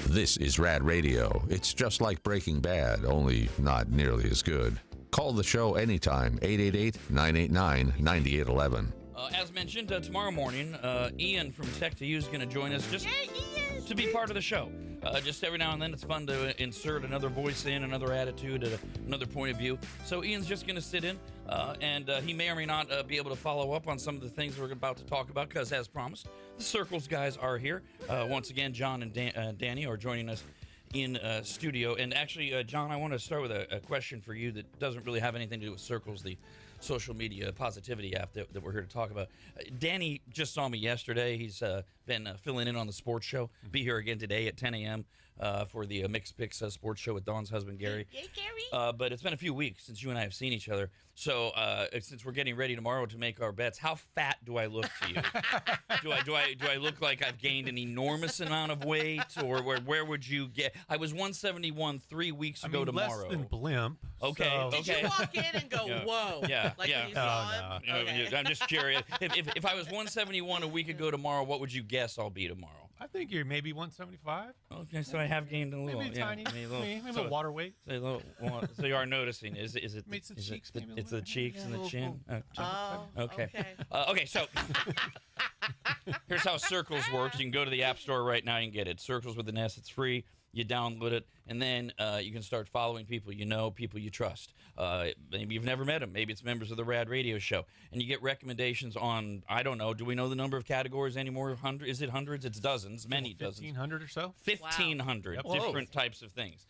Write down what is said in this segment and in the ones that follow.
This is RAD Radio. It's just like Breaking Bad, only not nearly as good. Call the show anytime, 888-989-9811. As mentioned, tomorrow morning, Ian from Tech to You is going to join us just to be part of the show. Just every now and then, it's fun to insert another voice in, another attitude, another point of view. So Ian's just going to sit in, and he may or may not be able to follow up on some of the things we're about to talk about, because as promised, the Sircles guys are here. Once again, John and Danny are joining us in studio. And actually, John, I want to start with a question for you that doesn't really have anything to do with Sircles, the social media positivity app that we're here to talk about. Danny just saw me yesterday. He's been filling in on the sports show. Be here again today at 10 a.m. For the Mixed Picks sports show with Dawn's husband, Gary. Hey, Gary. But it's been a few weeks since you and I have seen each other. So since we're getting ready tomorrow to make our bets, how fat do I look to you? do I look like I've gained an enormous amount of weight, or where would you get? I was 171 3 weeks ago tomorrow. Less than blimp. Okay. So. Did you walk in and go, whoa? Yeah. Like yeah. when you saw him? No. Okay. I'm just curious. If I was 171 a week ago tomorrow, what would you guess I'll be tomorrow? I think you're maybe 175. Okay, so I have gained a little. Maybe tiny. Maybe a so, water weight. so you are noticing. Is it? Maybe it's the cheeks, maybe a It's the little. cheeks and the chin. Okay. Okay, so here's how Sircles works. You can go to the App Store right now and get it. Sircles with an S. It's free. You download it, and then you can start following people you know, people you trust. Maybe you've never met them. Maybe it's members of the RAD Radio show. And you get recommendations on, I don't know, do we know the number of categories anymore? Is it hundreds? It's dozens, many dozens. 1,500 or so? 1,500 Wow. different types of things.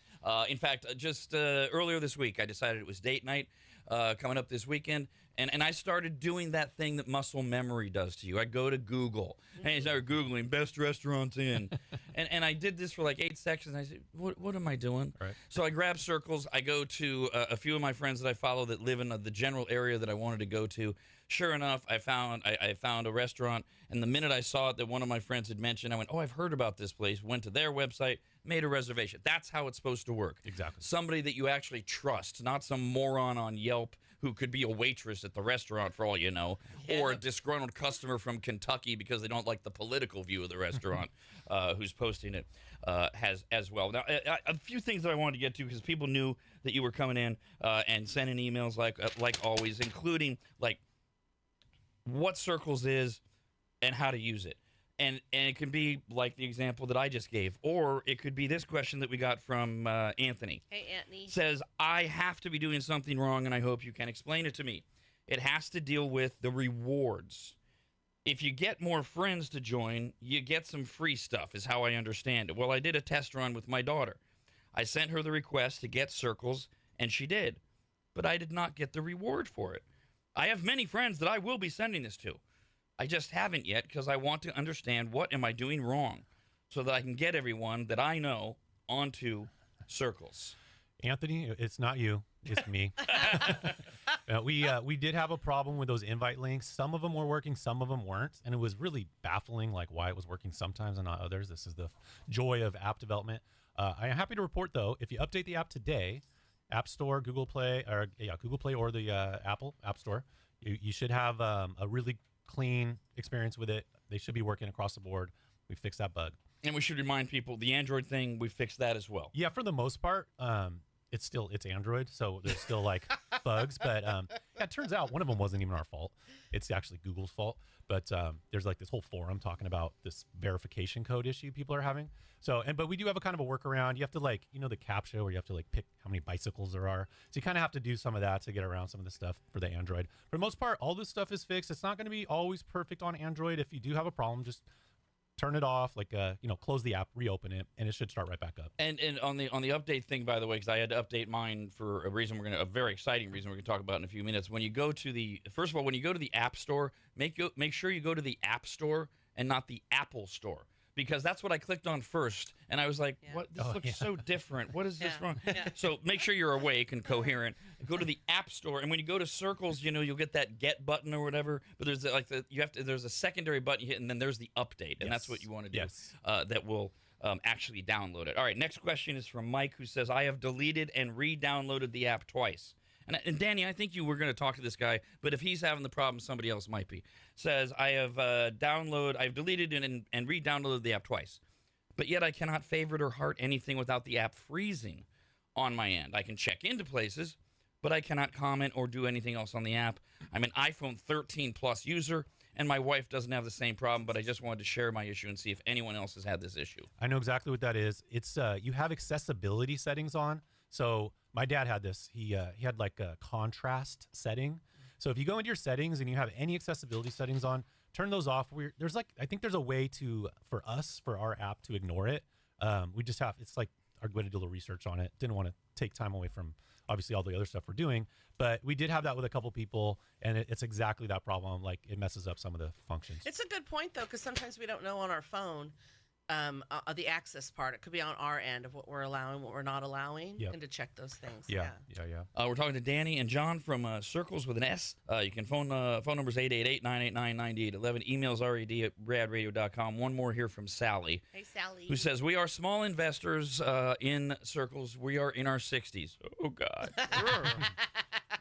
In fact, just earlier this week, I decided it was date night coming up this weekend, and I started doing that thing that muscle memory does to you. I go to Google, and I started Googling best restaurants in, and I did this for like 8 seconds, and I said, what am I doing? Right. So I grab Sircles. I go to a few of my friends that I follow that live in the general area that I wanted to go to. Sure enough, I found a restaurant, and the minute I saw it that one of my friends had mentioned, I went, oh, I've heard about this place, went to their website, made a reservation. That's how it's supposed to work. Exactly. Somebody that you actually trust, not some moron on Yelp who could be a waitress at the restaurant for all you know, or a disgruntled customer from Kentucky because they don't like the political view of the restaurant who's posting it has as well. Now, a few things that I wanted to get to because people knew that you were coming in and sending emails like always, including like what Sircles is and how to use it. And it can be like the example that I just gave, or it could be this question that we got from Anthony. Hey, Anthony. Says, I have to be doing something wrong, and I hope you can explain it to me. It has to deal with the rewards. If you get more friends to join, you get some free stuff, is how I understand it. Well, I did a test run with my daughter. I sent her the request to get Sircles, and she did. But I did not get the reward for it. I have many friends that I will be sending this to. I just haven't yet because I want to understand what am I doing wrong so that I can get everyone that I know onto Sircles. Anthony, it's not you. It's me. We did have a problem with those invite links. Some of them were working, some of them weren't. And it was really baffling, like why it was working sometimes and not others. This is the joy of app development. I am happy to report, though, if you update the app today, App Store, Google Play, or the Apple App Store, you should have a really clean experience with it. They should be working across the board. We fixed that bug. And we should remind people, the Android thing, we fixed that as well. Yeah, for the most part, it's Android, so there's still like bugs. But yeah, it turns out one of them wasn't even our fault. It's actually Google's fault. But there's like this whole forum talking about this verification code issue people are having. But we do have a kind of a workaround. You have to the CAPTCHA where you have to pick how many bicycles there are. So you kind of have to do some of that to get around some of the stuff for the Android. For the most part, all this stuff is fixed. It's not going to be always perfect on Android. If you do have a problem, just turn it off, close the app, reopen it, and it should start right back up. And on the update thing, by the way, because I had to update mine for a very exciting reason we're going to talk about in a few minutes. When you go to the App Store, make sure you go to the App Store and not the Apple Store. Because that's what I clicked on first, and I was like, "What? This looks so different. What is this wrong?" Yeah. So make sure you're awake and coherent. Go to the App Store, and when you go to Sircles, you'll get that Get button or whatever. But there's there's a secondary button you hit, and then there's the Update, and that's what you want to do. Yes. That will actually download it. All right. Next question is from Mike, who says, "I have deleted and re-downloaded the app twice." And Danny, I think you were going to talk to this guy, but if he's having the problem, somebody else might be. Says, I've deleted and re-downloaded the app twice. but yet I cannot favorite or heart anything without the app freezing on my end. I can check into places, but I cannot comment or do anything else on the app. I'm an iPhone 13 Plus user, and my wife doesn't have the same problem, but I just wanted to share my issue and see if anyone else has had this issue. I know exactly what that is. It's you have accessibility settings on. So my dad had this. He had like a contrast setting. So if you go into your settings and you have any accessibility settings on, turn those off. I think there's a way for our app to ignore it. We just have, it's like our way to do a little research on it. Didn't want to take time away from obviously all the other stuff we're doing, but we did have that with a couple people, and it's exactly that problem. Like, it messes up some of the functions. It's a good point, though, because sometimes we don't know on our phone the access part. It could be on our end of what we're allowing, what we're not allowing, and to check those things. Yeah. We're talking to Danny and John from Sircles with an S. You can phone numbers 888-989-9811. Emails RAD@radradio.com. One more here from Sally. Hey, Sally. Who says, we are small investors in Sircles. We are in our 60s. Oh, God.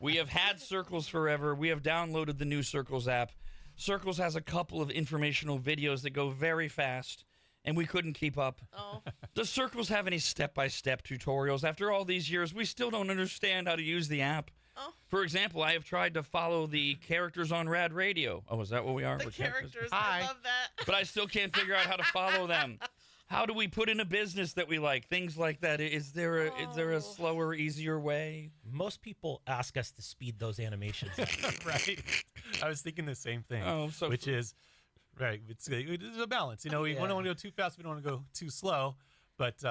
We have had Sircles forever. We have downloaded the new Sircles app. Sircles has a couple of informational videos that go very fast, and we couldn't keep up. Oh. Does Sircles have any step-by-step tutorials? After all these years, we still don't understand how to use the app. Oh. For example, I have tried to follow the characters on RAD Radio. Oh, is that what we are? The We're characters. Hi. I love that. But I still can't figure out how to follow them. How do we put in a business that we like? Things like that. Is there a slower, easier way? Most people ask us to speed those animations up. Right. I was thinking the same thing. Which is right. It's a balance. You know, we don't want to go too fast. We don't want to go too slow. But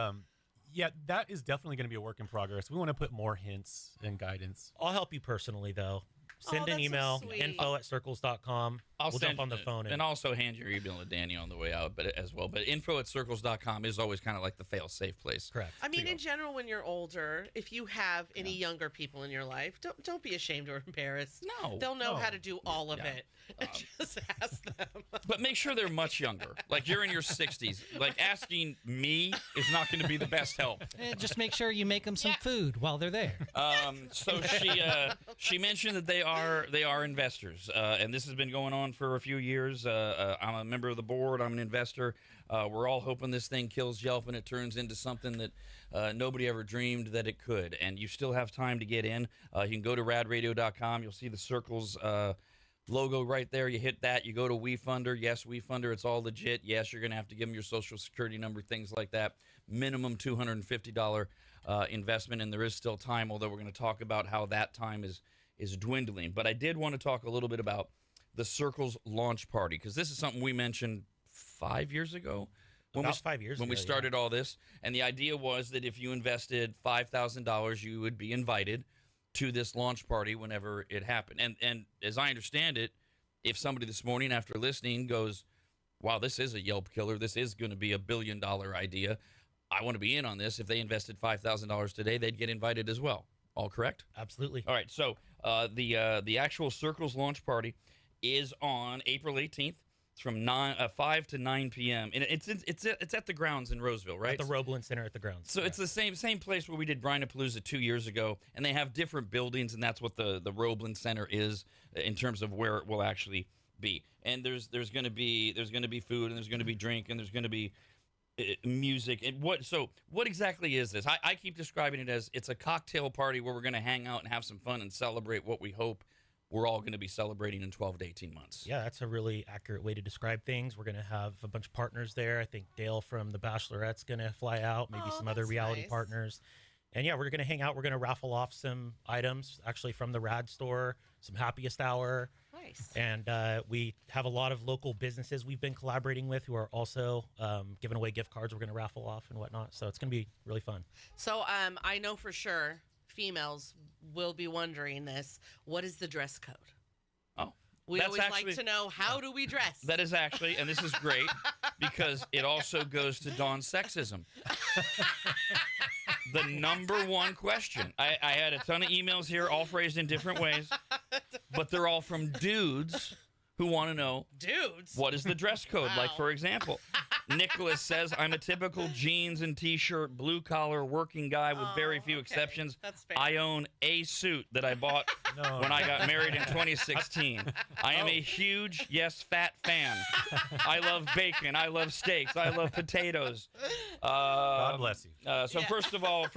yeah, that is definitely going to be a work in progress. We want to put more hints and guidance. I'll help you personally, though. Send an email, info@sircles.com. We'll jump on the phone. And also hand your email to Danny on the way out, but as well. But info@sircles.com is always kind of like the fail-safe place. Correct. I mean, in general, when you're older, if you have any younger people in your life, don't be ashamed or embarrassed. No. They'll know how to do all of it. Just ask them. But make sure they're much younger. Like, you're in your 60s. Like, asking me is not going to be the best help. Just make sure you make them some food while they're there. So she mentioned that they are investors, and this has been going on for a few years. I'm a member of the board. I'm an investor. We're all hoping this thing kills Yelp and it turns into something that nobody ever dreamed that it could. And you still have time to get in. You can go to radradio.com. You'll see the Sircles logo right there. You hit that. You go to WeFunder. Yes, WeFunder. It's all legit. Yes, you're going to have to give them your social security number, things like that. Minimum $250 investment, and there is still time, although we're going to talk about how that time is dwindling. But I did want to talk a little bit about the Sircles Launch Party, because this is something we mentioned 5 years ago. About 5 years when ago, we started all this. And the idea was that if you invested $5,000, you would be invited to this launch party whenever it happened. And as I understand it, if somebody this morning after listening goes, wow, this is a Yelp killer, this is going to be $1 billion idea, I want to be in on this. If they invested $5,000 today, they'd get invited as well. All correct? Absolutely. All right. So the actual Sircles launch party is on April 18th. It's from 5 to 9 p.m. And it's at the grounds in Roseville, right? At the Roebelin Center at the grounds. So it's the same place where we did Brinapalooza 2 years ago, and they have different buildings, and that's what the Roebelin Center is in terms of where it will actually be. And there's going to be food, and there's going to be drink, and there's going to be music. And what exactly is this? I keep describing it as it's a cocktail party where we're going to hang out and have some fun and celebrate what we hope we're all going to be celebrating in 12 to 18 months. Yeah, that's a really accurate way to describe things. We're going to have a bunch of partners there. I think Dale from The Bachelorette's going to fly out, maybe some other reality partners. And yeah, we're going to hang out. We're going to raffle off some items actually from the RAD store, some Happiest Hour. Nice. And we have a lot of local businesses we've been collaborating with who are also giving away gift cards we're going to raffle off and whatnot. So it's going to be really fun. So I know for sure females will be wondering this. What is the dress code? Oh, we always like to know, how do we dress? That is actually, and this is great, because it also goes to Dawn's sexism. The number one question. I had a ton of emails here, all phrased in different ways, but they're all from dudes who want to know, dudes, what is the dress code? Wow. Like, for example, Nicholas says, I'm a typical jeans and t-shirt, blue-collar working guy with very few exceptions. That's fair. I own a suit that I bought when I got married in 2016. I am a huge, yes, fat fan. I love bacon. I love steaks. I love potatoes. God bless you. So first of all,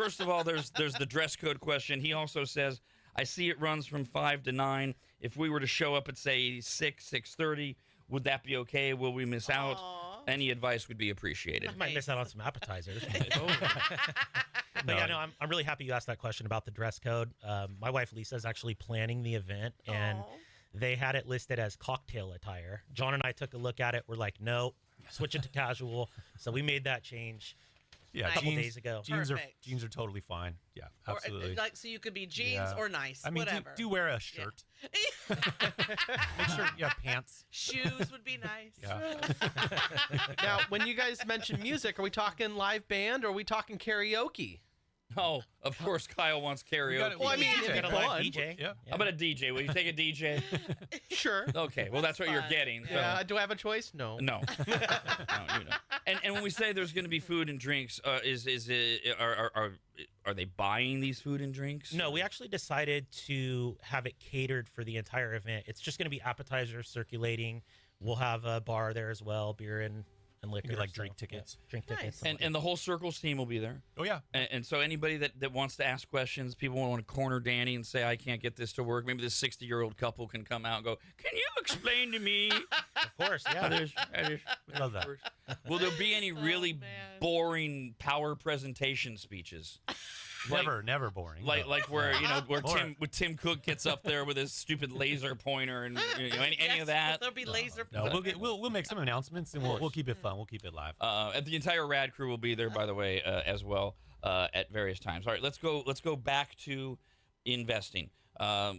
there's the dress code question. He also says, I see it runs from 5 to 9. If we were to show up at, say, 6:30, would that be okay? Will we miss out? Any advice would be appreciated. I might miss out on some appetizers. But yeah, no, I'm really happy you asked that question about the dress code. My wife Lisa is actually planning the event, and they had it listed as cocktail attire. John and I took a look at it. We're like, no, switch it to casual. So we made that change. Yeah, a couple days ago. Jeans are totally fine. Yeah, absolutely. Or, so you could be jeans or nice, I mean, whatever. do wear a shirt. Yeah. Make sure you have pants. Shoes would be nice. Yeah. Now, when you guys mention music, are we talking live band or are we talking karaoke? Oh, of course, Kyle wants karaoke. Well, I mean, You got a live DJ. Yeah. How about a DJ? Will you take a DJ? Sure. Okay, well, that's what you're fine. getting. So. Yeah. Do I have a choice? No. No. No, you don't. And when we say there's going to be food and drinks, are they buying these food and drinks? No, we actually decided to have it catered for the entire event. It's just going to be appetizers circulating. We'll have a bar there as well, beer and liquor. Maybe like so, drink tickets. Yeah, drink tickets. And the whole Sircles team will be there. Oh, yeah. And so anybody that wants to ask questions, people want to corner Danny and say, I can't get this to work. Maybe this 60-year-old couple can come out and go, can you explain to me? Of course, yeah. We love that. Will there be any really man. boring power presentation speeches? Never boring. Like where More. Tim Cook gets up there with his stupid laser pointer and any Yes, of that. There'll be laser. No, we'll make some announcements and we'll keep it fun. We'll keep it live. And the entire Rad crew will be there, by the way, as well at various times. All right, let's go back to investing,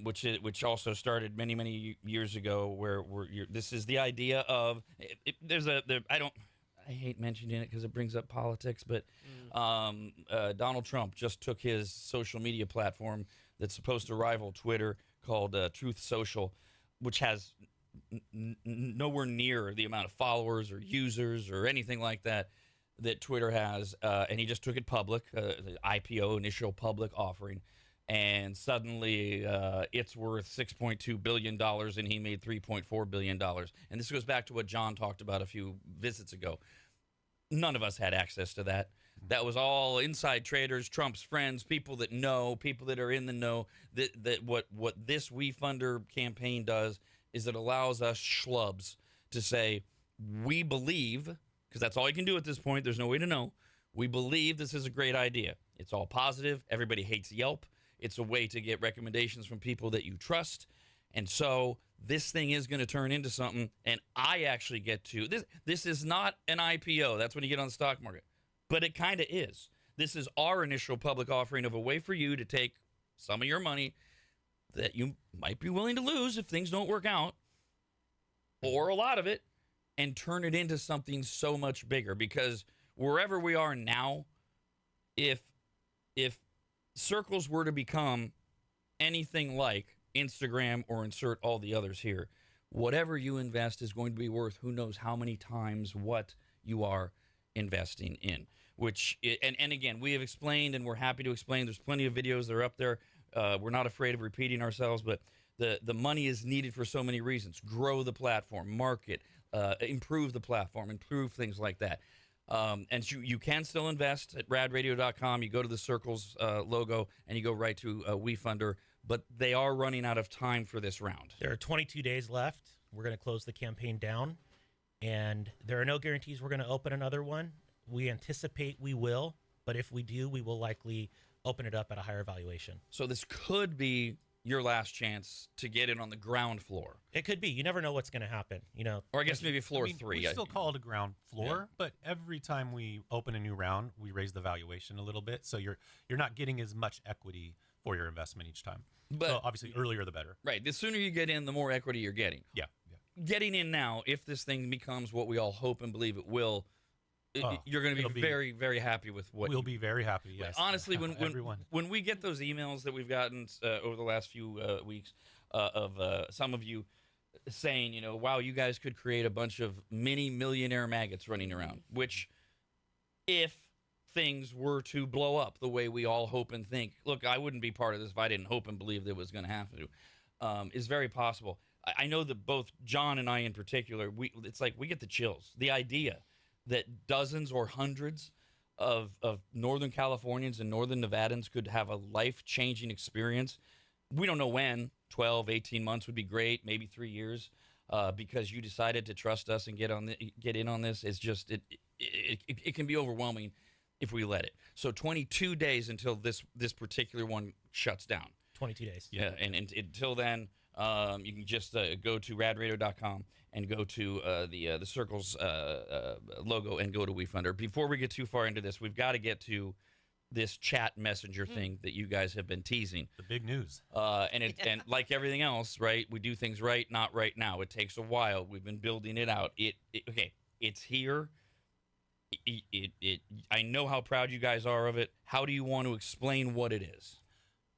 which also started many years ago. This is the idea of I hate mentioning it because it brings up politics, but Donald Trump just took his social media platform that's supposed to rival Twitter, called Truth Social, which has nowhere near the amount of followers or users or anything like that Twitter has, and he just took it public, the IPO, initial public offering, and suddenly it's worth $6.2 billion, and he made $3.4 billion. And this goes back to what John talked about a few visits ago. None of us had access to that. That was all inside traders, Trump's friends, people that know, people that are in the know. That what this WeFunder campaign does is it allows us schlubs to say, we believe, because that's all you can do at this point, there's no way to know, we believe this is a great idea. It's all positive. Everybody hates Yelp. It's a way to get recommendations from people that you trust. And so this thing is going to turn into something, and I actually get to this is not an IPO. That's when you get on the stock market. But it kind of is. This is our initial public offering of a way for you to take some of your money that you might be willing to lose if things don't work out, or a lot of it, and turn it into something so much bigger. Because wherever we are now, if Sircles were to become anything like Instagram or insert all the others here, whatever you invest is going to be worth who knows how many times what you are investing in. And again, we have explained, and we're happy to explain. There's plenty of videos that are up there. We're not afraid of repeating ourselves, but the money is needed for so many reasons. Grow the platform, market, improve the platform, improve things like that. And you can still invest at radradio.com. You go to the Sircles logo, and you go right to WeFunder. But they are running out of time for this round. There are 22 days left. We're going to close the campaign down, and there are no guarantees we're going to open another one. We anticipate we will, but if we do, we will likely open it up at a higher valuation. So this could be your last chance to get in on the ground floor. It could be. You never know what's going to happen. Or I guess maybe floor 3. We still call it a ground floor, but every time we open a new round, we raise the valuation a little bit. So you're not getting as much equity for your investment each time. But so obviously earlier the better. Right. The sooner you get in, the more equity you're getting. Yeah. Getting in now, if this thing becomes what we all hope and believe it will, you're going to be very, very happy with what we'll be very happy. Yes. Honestly, when we get those emails that we've gotten over the last few weeks of some of you saying, wow, you guys could create a bunch of mini millionaire maggots running around, which if things were to blow up the way we all hope and think, look, I wouldn't be part of this if I didn't hope and believe that it was going to happen to, is very possible. I know that both John and I in particular, it's like we get the chills. The idea that dozens or hundreds of Northern Californians and Northern Nevadans could have a life-changing experience. We don't know when. 12, 18 months would be great, maybe 3 years, because you decided to trust us and get in on this. It's just, it can be overwhelming if we let it. So 22 days until this particular one shuts down. 22 days. Yeah, and until then, you can just go to radradio.com and go to the Sircles logo and go to WeFunder. Before we get too far into this, we've got to get to this chat messenger thing that you guys have been teasing. The big news. And like everything else, right? We do things right, not right now. It takes a while. We've been building it out. Okay, it's here. I know how proud you guys are of it. How do you want to explain what it is?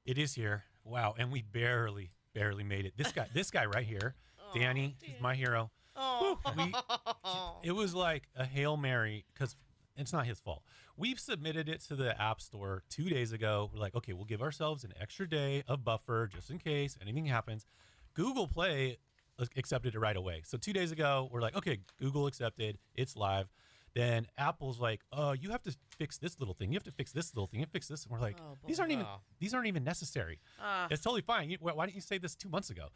It is here. Wow, and we barely made it. This guy right here, Danny, he's my hero. Oh. It was like a Hail Mary, because it's not his fault. We've submitted it to the App Store 2 days ago. We're like, okay, we'll give ourselves an extra day of buffer just in case anything happens. Google Play accepted it right away. So 2 days ago, we're like, okay, Google accepted. It's live. Then Apple's like, you have to fix this little thing. You have to fix this little thing. You have to fix this. And we're like, these aren't even necessary. It's totally fine. Why didn't you say this 2 months ago?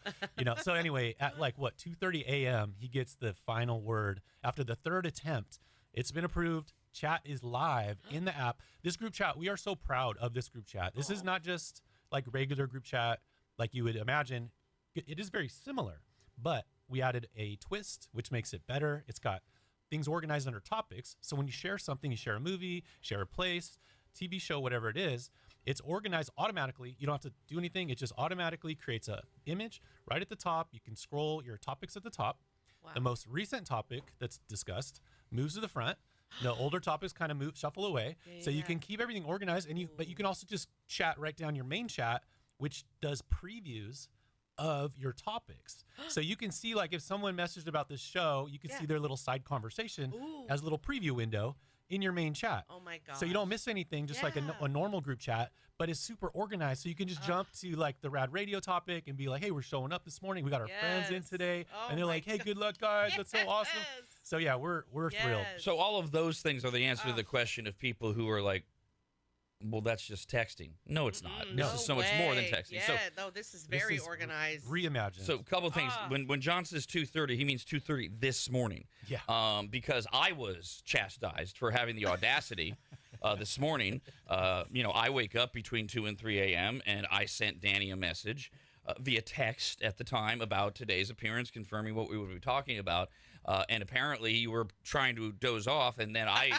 So anyway, at 2:30 a.m., he gets the final word. After the third attempt, it's been approved. Chat is live in the app. This group chat, we are so proud of this group chat. This is not just like regular group chat like you would imagine. It is very similar, but we added a twist, which makes it better. It's got things organized under topics. So when you share something, you share a movie, share a place, TV show, whatever it is, it's organized automatically. You don't have to do anything. It just automatically creates an image right at the top. You can scroll your topics at the top. Wow. The most recent topic that's discussed moves to the front. The older topics kind of shuffle away. So you can keep everything organized, but you can also just chat right down your main chat, which does previews of your topics. So you can see, like, if someone messaged about this show, you can see their little side conversation as a little preview window in your main chat. Oh my god! So you don't miss anything, just like a normal group chat, but it's super organized. So you can just jump to like the RAD Radio topic and be like, hey, we're showing up this morning. We got our friends in today. And they're like, hey, good luck, guys. That's so awesome. So yeah, we're thrilled. So all of those things are the answer to the question of people who are like, well, that's just texting. No, it's not. This is so much more than texting. Yeah, this is very organized. Reimagined. So a couple of things. When John says 2:30, he means 2:30 this morning. Yeah. Because I was chastised for having the audacity this morning. I wake up between 2 and 3 a.m. and I sent Danny a message via text at the time about today's appearance, confirming what we would be talking about. And apparently you were trying to doze off, and then I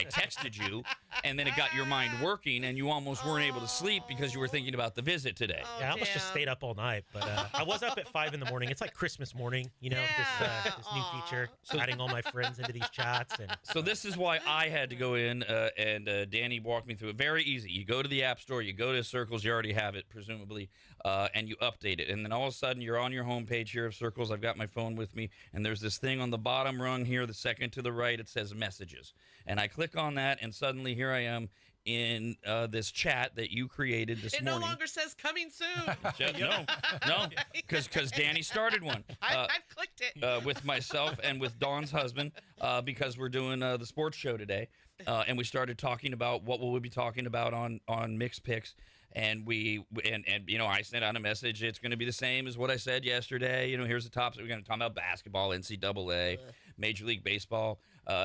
texted you, and then it got your mind working, and you almost weren't able to sleep because you were thinking about the visit today. Yeah, I almost just stayed up all night, but I was up at 5 in the morning. It's like Christmas morning, this new feature, adding all my friends into these chats. And so this is why I had to go in, and Danny walked me through it. Very easy. You go to the App Store, you go to Sircles, you already have it, presumably, and you update it. And then all of a sudden, you're on your homepage here of Sircles. I've got my phone with me, and there's this thing on the bottom rung here, the second to the right, it says messages. And I click on that, and suddenly here I am in this chat that you created this morning. It no longer says coming soon. No, because Danny started one. I've clicked it. With myself and with Dawn's husband, because we're doing the sports show today. And we started talking about what we'll be talking about on Mixed Picks. And I sent out a message. It's going to be the same as what I said yesterday. Here's the topics. We're going to talk about basketball, NCAA, Major League Baseball.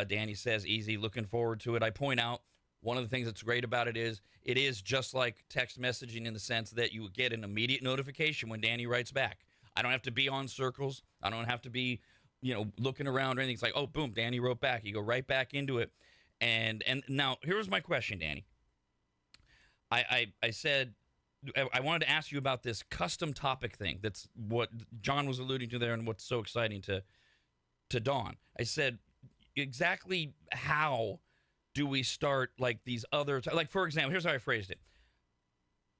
Danny says, easy, looking forward to it. I point out one of the things that's great about it is just like text messaging in the sense that you get an immediate notification when Danny writes back. I don't have to be on Sircles. I don't have to be, looking around or anything. It's like, oh, boom, Danny wrote back. You go right back into it. And now here's my question, Danny. I said I wanted to ask you about this custom topic thing. That's what John was alluding to there, and what's so exciting to Dawn. I said, exactly how do we start like these other like, for example, here's how I phrased it.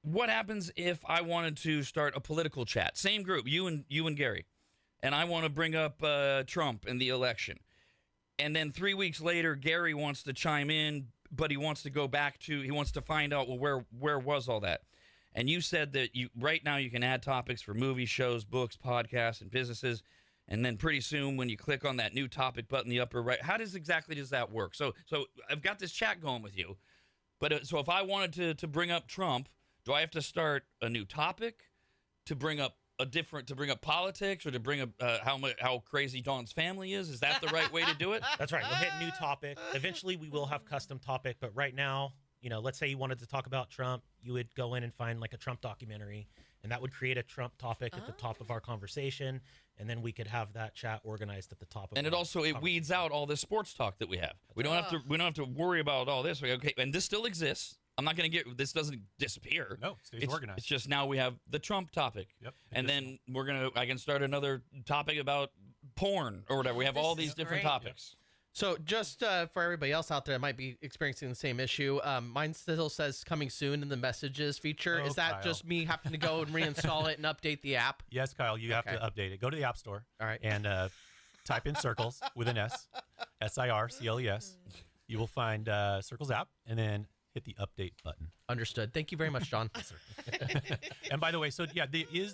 What happens if I wanted to start a political chat? Same group, you and Gary. and I want to bring up Trump and the election. And then 3 weeks later, Gary wants to chime in, but he wants to go back to, he wants to find out, well, where was all that? And you said that right now you can add topics for movies, shows, books, podcasts, and businesses. And then pretty soon when you click on that new topic button in the upper right, how does that work? So I've got this chat going with you. But so if I wanted to bring up Trump, do I have to start a new topic to bring up politics, or to bring up how crazy Dawn's family is? Is that the right way to do it? That's right. We'll hit new topic. Eventually, we will have custom topic, but right now, let's say you wanted to talk about Trump, you would go in and find like a Trump documentary, and that would create a Trump topic at the top of our conversation, and then we could have that chat organized at the top of. And it weeds out all this sports talk that we have. We don't have to worry about all this. Okay, and this still exists. I'm not going to this doesn't disappear. No, it stays organized. It's just now we have the Trump topic. Yep. And then I can start another topic about porn or whatever. We have all these different topics. So just for everybody else out there that might be experiencing the same issue, mine still says coming soon in the messages feature. Is that Kyle, just me having to go and reinstall it and update the app? Yes, Kyle, you have to update it. Go to the App Store. All right. And type in Sircles with an S, Sircles. You will find Sircles app, and then hit the update button. Understood. Thank you very much, John. And by the way, so yeah,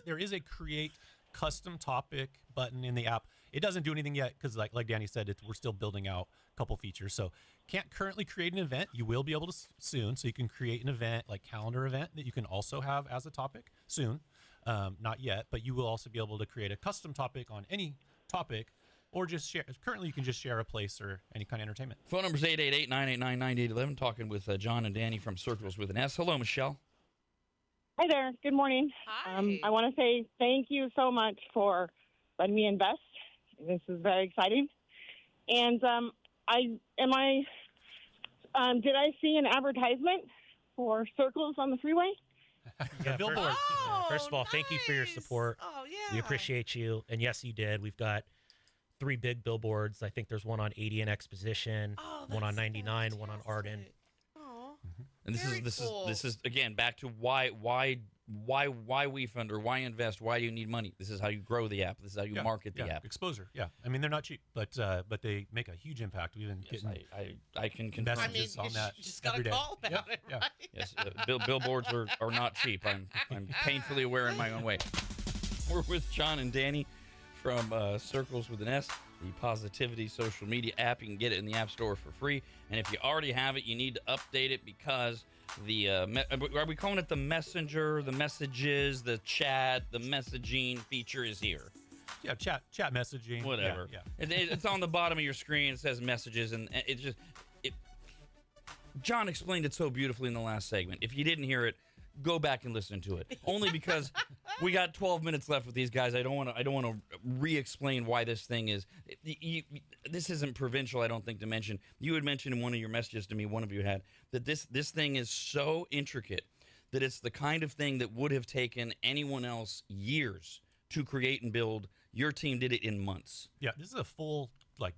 there is a create custom topic button in the app. It doesn't do anything yet because, like Danny said, we're still building out a couple features. So can't currently create an event. You will be able to soon. So you can create an event, like calendar event, that you can also have as a topic soon. Not yet, but you will also be able to create a custom topic on any topic, or just share. Currently, you can just share a place or any kind of entertainment. Phone number is 888-989-9811. Talking with John and Danny from Sircles with an S. Hello, Michelle. Hi there. Good morning. Hi. I want to say thank you so much for letting me invest. This is very exciting. And did I see an advertisement for Sircles on the freeway? Yeah, billboard. First of all, thank you for your support. Oh, yeah. We appreciate you. And yes, you did. We've got 3 big billboards. I think there's one on 80 and Exposition, one on 99, one on Arden. Oh, And this is again back to why WeFunder, why invest, why do you need money? This is how you grow the app. This is how you market the app. Exposure. Yeah, I mean they're not cheap, but they make a huge impact. We've been getting I can confirm. messages on that just got every a day. call about it, Yeah. right? Yes, billboards are not cheap. I'm painfully aware in my own way. We're with John and Danny from Sircles with an S, the positivity social media app. You can get it in the App Store for free. And if you already have it, you need to update it because are we calling it the messenger, the messages, the chat, the messaging feature is here. Yeah, chat messaging. Whatever. Yeah. It's on the bottom of your screen. It says messages, and John explained it so beautifully in the last segment. If you didn't hear it, go back and listen to it. Only because we got 12 minutes left with these guys. I don't want to re-explain why this thing is. This isn't provincial, I don't think, to mention. You had mentioned in one of your messages to me, one of you had, that this thing is so intricate that it's the kind of thing that would have taken anyone else years to create and build. Your team did it in months. Yeah, this is a full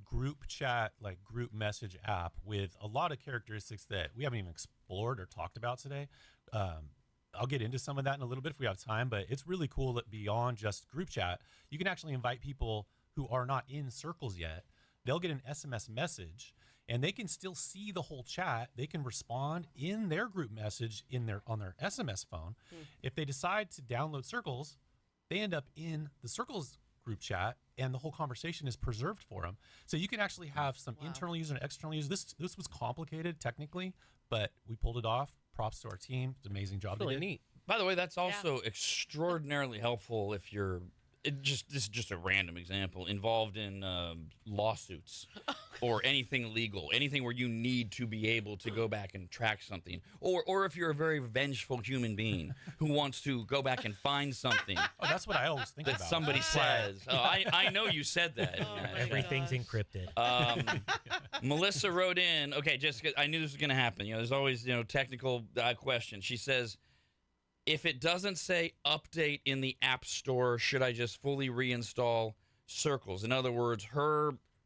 group chat, group message app with a lot of characteristics that we haven't even explored or talked about today. I'll get into some of that in a little bit if we have time, but it's really cool that beyond just group chat, you can actually invite people who are not in Sircles yet. They'll get an SMS message and they can still see the whole chat. They can respond in their group message on their SMS phone. If they decide to download Sircles, they end up in the Sircles group chat and the whole conversation is preserved for them. So you can actually have some internal user and external users. This was complicated technically, but we pulled it off. Props to our team. It's an amazing job. Really neat. By the way, that's also extraordinarily helpful if you're this is just a random example, involved in lawsuits or anything legal, anything where you need to be able to go back and track something, or if you're a very vengeful human being who wants to go back and find something. Oh, that's what I always think that about. Somebody says. Oh, I know you said that. Everything's encrypted. Melissa wrote in. Okay, just I knew this was going to happen. There's always technical questions. She says, if it doesn't say update in the App Store, should I just fully reinstall Sircles? In other words,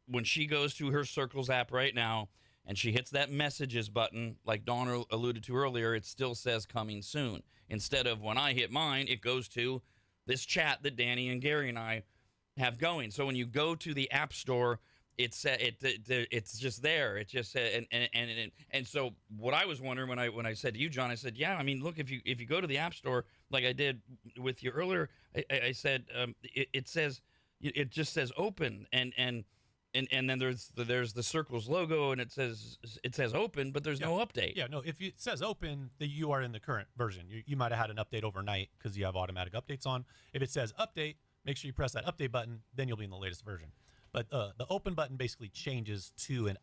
when she goes to her Sircles app right now and she hits that messages button, like Dawn alluded to earlier, it still says coming soon. Instead of when I hit mine, it goes to this chat that Danny and Gary and I have going. So when you go to the App Store, it's just there. It just and so what I was wondering when I said to you, John, I said, yeah, I mean, look, if you go to the App Store like I did with you earlier, I said it just says open and then there's the Sircles logo and it says open, but there's no update. Yeah, no. If it says open, you are in the current version. You might have had an update overnight because you have automatic updates on. If it says update, make sure you press that update button. Then you'll be in the latest version. But the open button basically changes to an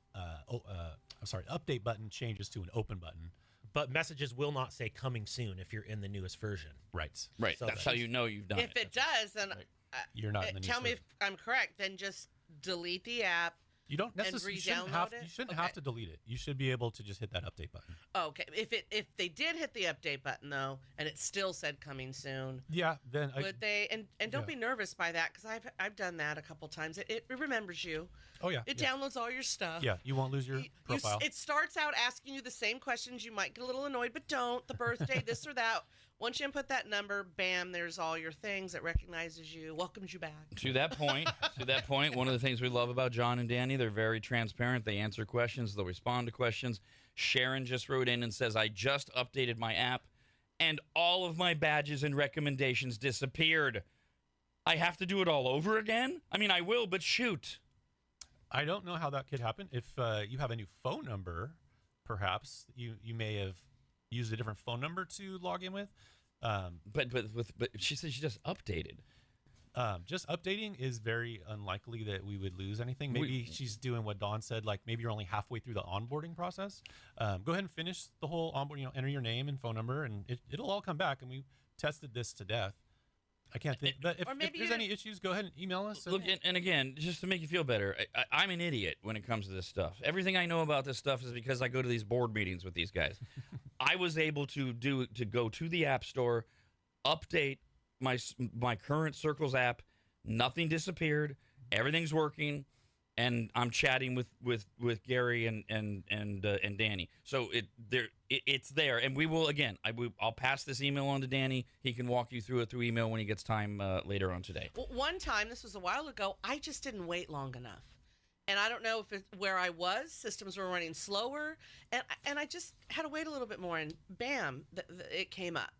update button changes to an open button. But messages will not say coming soon if you're in the newest version. Right. Right. So that's how you know you've done it. If it does, then you're not in the tell me if I'm correct. Then just delete the app. You don't necessarily. You shouldn't have to delete it. You should be able to just hit that update button. Okay. If they did hit the update button though, and it still said coming soon, then would they? And don't be nervous by that because I've done that a couple times. It remembers you. Oh yeah. It downloads all your stuff. Yeah, you won't lose your profile. It starts out asking you the same questions. You might get a little annoyed, but don't. The birthday, this or that. Once you input that number, bam, there's all your things. It recognizes you, welcomes you back. To that point, one of the things we love about John and Danny, they're very transparent. They answer questions. They'll respond to questions. Sharon just wrote in and says, I just updated my app, and all of my badges and recommendations disappeared. I have to do it all over again? I mean, I will, but shoot. I don't know how that could happen. If you have a new phone number, perhaps you may have used a different phone number to log in with. But she said she just updated. Just updating is very unlikely that we would lose anything. Maybe she's doing what Dawn said, like maybe you're only halfway through the onboarding process. Go ahead and finish the whole onboarding, enter your name and phone number, and it'll all come back. And we tested this to death. I can't think, but if there's any issues, go ahead and email us. Look, and again, just to make you feel better, I'm an idiot when it comes to this stuff. Everything I know about this stuff is because I go to these board meetings with these guys. I was able to go to the App Store, update my current Sircles app. Nothing disappeared. Everything's working, and I'm chatting with Gary and Danny. So it's there, and we will again. I'll pass this email on to Danny. He can walk you through it through email when he gets time later on today. Well, one time, this was a while ago, I just didn't wait long enough. And I don't know if where I was, systems were running slower, and I just had to wait a little bit more, and bam, it came up.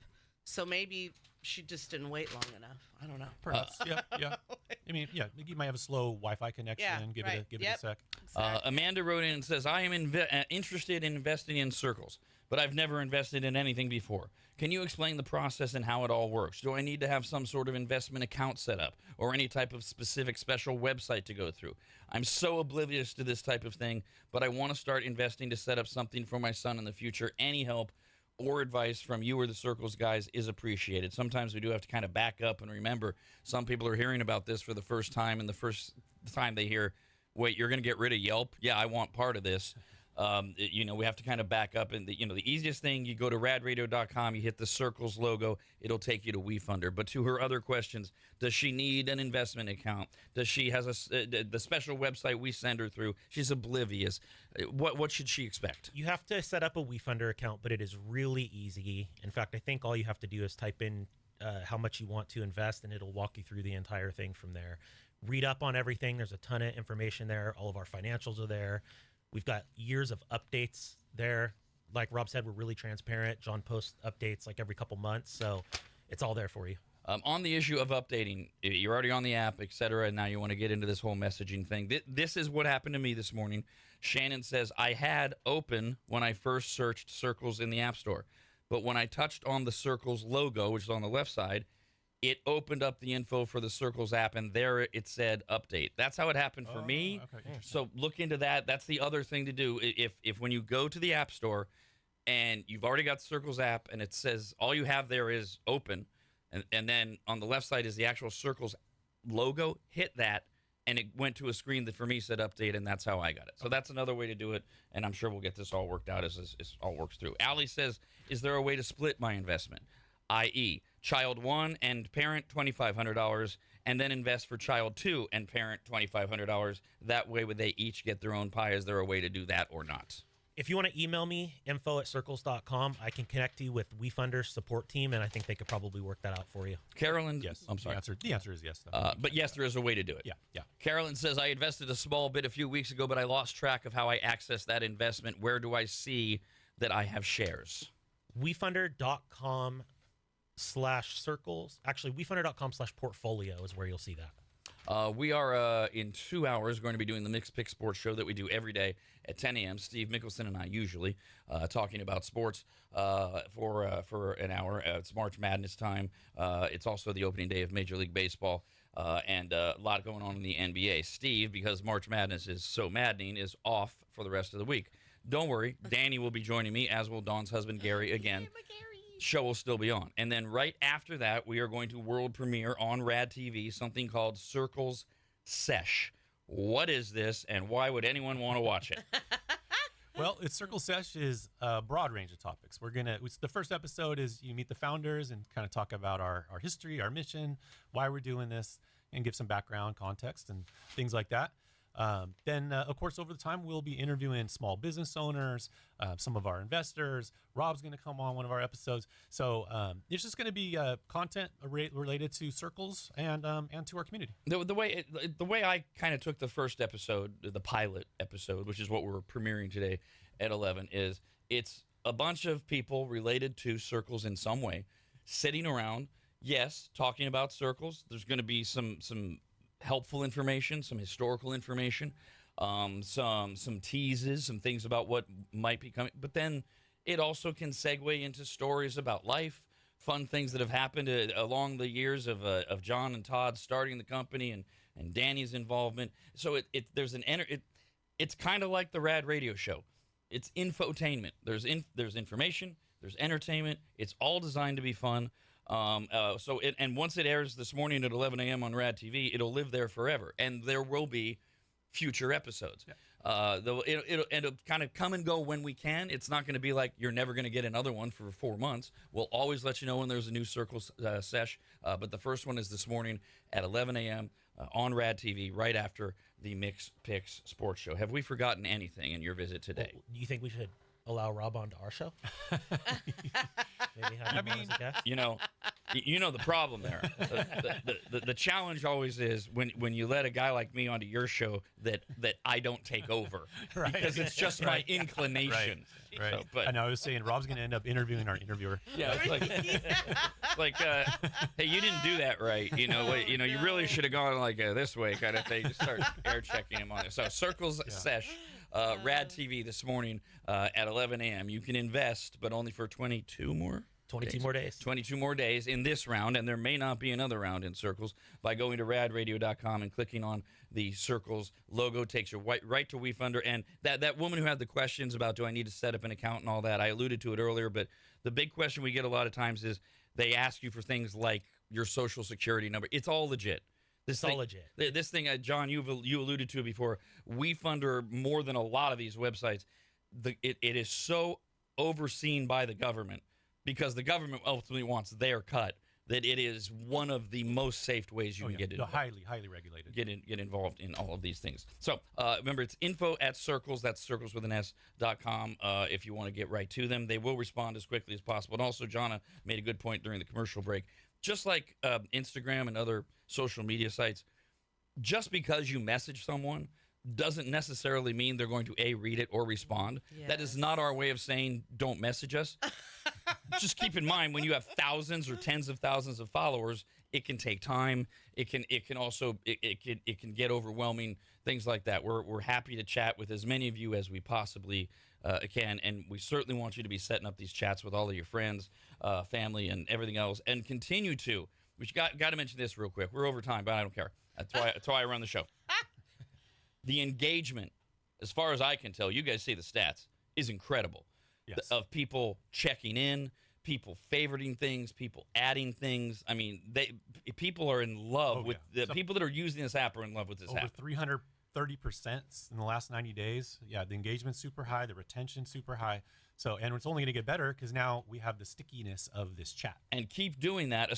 So maybe she just didn't wait long enough. I don't know. Perhaps, yeah. I mean, yeah, you might have a slow Wi-Fi connection. Give it a sec. Exactly. Amanda wrote in and says, I am interested in investing in Sircles, but I've never invested in anything before. Can you explain the process and how it all works? Do I need to have some sort of investment account set up or any type of specific special website to go through? I'm so oblivious to this type of thing, but I want to start investing to set up something for my son in the future. Any help or advice from you or the Sircles guys is appreciated. Sometimes we do have to kind of back up and remember some people are hearing about this for the first time, and the first time they hear, wait, you're going to get rid of Yelp? Yeah, I want part of this. We have to kind of back up. And the easiest thing, you go to radradio.com, you hit the Sircles logo, it'll take you to WeFunder. But to her other questions, does she need an investment account? Does she has the special website we send her through? She's oblivious. What should she expect? You have to set up a WeFunder account, but it is really easy. In fact, I think all you have to do is type in how much you want to invest, and it'll walk you through the entire thing from there. Read up on everything. There's a ton of information there. All of our financials are there. We've got years of updates there. Like Rob said, we're really transparent. John posts updates like every couple months, so it's all there for you. On the issue of updating, you're already on the app, etc., and now you want to get into this whole messaging thing. This is what happened to me this morning. Shannon says, I had open when I first searched Sircles in the App Store, but when I touched on the Sircles logo, which is on the left side, it opened up the info for the Sircles app, and there it said update. That's how it happened for me. Okay, so look into that. That's the other thing to do. If when you go to the App Store and you've already got the Sircles app and it says all you have there is open, and then on the left side is the actual Sircles logo, hit that, and it went to a screen that for me said update, and that's how I got it. So that's another way to do it, and I'm sure we'll get this all worked out as all works through. Allie says, is there a way to split my investment? i.e., child 1 and parent $2,500, and then invest for child 2 and parent $2,500. That way, would they each get their own pie? Is there a way to do that or not? if you want to email me, info@sircles.com, I can connect you with WeFunder's support team, and I think they could probably work that out for you. Carolyn, Yes. I'm sorry. The answer is yes, though. But yes, there is a way to do it. Yeah. Carolyn says, I invested a small bit a few weeks ago, but I lost track of how I access that investment. Where do I see that I have shares? WeFunder.com/circles. Actually, WeFunder.com/portfolio is where you'll see that. We are, in 2 hours, going to be doing the Mixed Pick Sports Show that we do every day at 10 a.m. Steve Mickelson and I usually talking about sports for an hour. It's March Madness time. It's also the opening day of Major League Baseball, and a lot going on in the NBA. Steve, because March Madness is so maddening, is off for the rest of the week. Don't worry, Danny will be joining me, as will Dawn's husband, Gary, again. Show will still be on. And then right after that, we are going to world premiere on RADTV something called Sircles Sesh. What is this, and why would anyone want to watch it? Well, Sircles Sesh is a broad range of topics. The first episode is you meet the founders and kind of talk about our history, our mission, why we're doing this, and give some background, context, and things like that. Then, of course, over the time, we'll be interviewing small business owners, some of our investors. Rob's going to come on one of our episodes. So it's just going to be content related to Sircles and to our community. The way I kind of took the first episode, the pilot episode, which is what we're premiering today at 11, is it's a bunch of people related to Sircles in some way sitting around, yes, talking about Sircles. There's going to be some helpful information, some historical information, some teases, some things about what might be coming. But then it also can segue into stories about life, fun things that have happened along the years of John and Todd starting the company and Danny's involvement. So it's kind of like the RAD Radio show. It's infotainment. There's information, there's entertainment. It's all designed to be fun. And once it airs this morning at 11 a.m. on RAD TV, it'll live there forever, and there will be future episodes. Yeah. It'll kind of come and go when we can. It's not going to be like you're never going to get another one for 4 months. We'll always let you know when there's a new Sircles Sesh, but the first one is this morning at 11 a.m. On RAD TV, right after the Mix Picks Sports Show. Have we forgotten anything in your visit today? Well, do you think we should allow Rob onto our show? Maybe have him on as a guest? You know the problem there. The challenge always is when you let a guy like me onto your show that I don't take over, right? Because it's just my inclination. Right. So, but I know I was saying Rob's going to end up interviewing our interviewer. Yeah, it's like, hey, you didn't do that right. You really should have gone like this way, kind of thing. Just start air checking him on it. So Sircles Sesh. RAD TV this morning at 11 a.m. You can invest, but only for 22 more days. 22 more days in this round, and there may not be another round in Sircles, by going to radradio.com and clicking on the Sircles logo. Takes you right to WeFunder. And that woman who had the questions about, do I need to set up an account and all that, I alluded to it earlier, but the big question we get a lot of times is they ask you for things like your social security number. It's all legit. This thing, John, you alluded to it before. WeFunder, more than a lot of these websites, it is so overseen by the government, because the government ultimately wants their cut, that it is one of the most safe ways you can get involved. Highly regulated. Get involved in all of these things. So remember, it's info@Sircles. That's Sircles with an S.com. If you want to get right to them, they will respond as quickly as possible. And also, Jonna made a good point during the commercial break. Just like Instagram and other social media sites, just because you message someone doesn't necessarily mean they're going to read it or respond. Yes. That is not our way of saying don't message us. Just keep in mind, when you have thousands or tens of thousands of followers, it can take time. It can get overwhelming, things like that. We're happy to chat with as many of you as we possibly can, and we certainly want you to be setting up these chats with all of your friends, family, and everything else, and continue to. We got to mention this real quick. We're over time, but I don't care. That's why I run the show. The engagement, as far as I can tell, you guys see the stats, is incredible. Yes. Of people checking in, people favoriting things, people adding things. I mean, people are in love with the people that are using this app are in love with this app. Over 330% in the last 90 days. Yeah, the engagement's super high, the retention's super high. So, and it's only going to get better because now we have the stickiness of this chat. And keep doing that,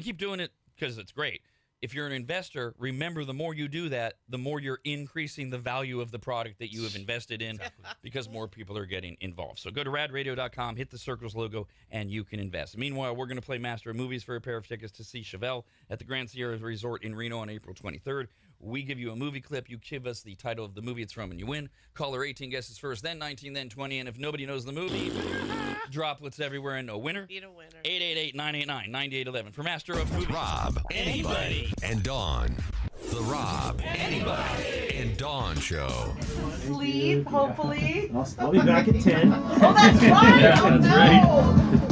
keep doing it because it's great. if you're an investor, remember the more you do that, the more you're increasing the value of the product that you have invested in because more people are getting involved. So go to radradio.com, hit the Sircles logo, and you can invest. Meanwhile, we're going to play Master of Movies for a pair of tickets to see Chevelle at the Grand Sierra Resort in Reno on April 23rd. We give you a movie clip. You give us the title of the movie it's from, and you win. Caller 18 guesses first, then 19, then 20. And if nobody knows the movie, droplets everywhere and no winner. Beat a winner. 888-989-9811 for Master of Movies. Rob, Anybody, and Dawn. The Rob, Anybody, and Dawn Show. Sleep, hopefully. I'll be back at 10. Oh, that's right. Yeah, Oh, that's no. right.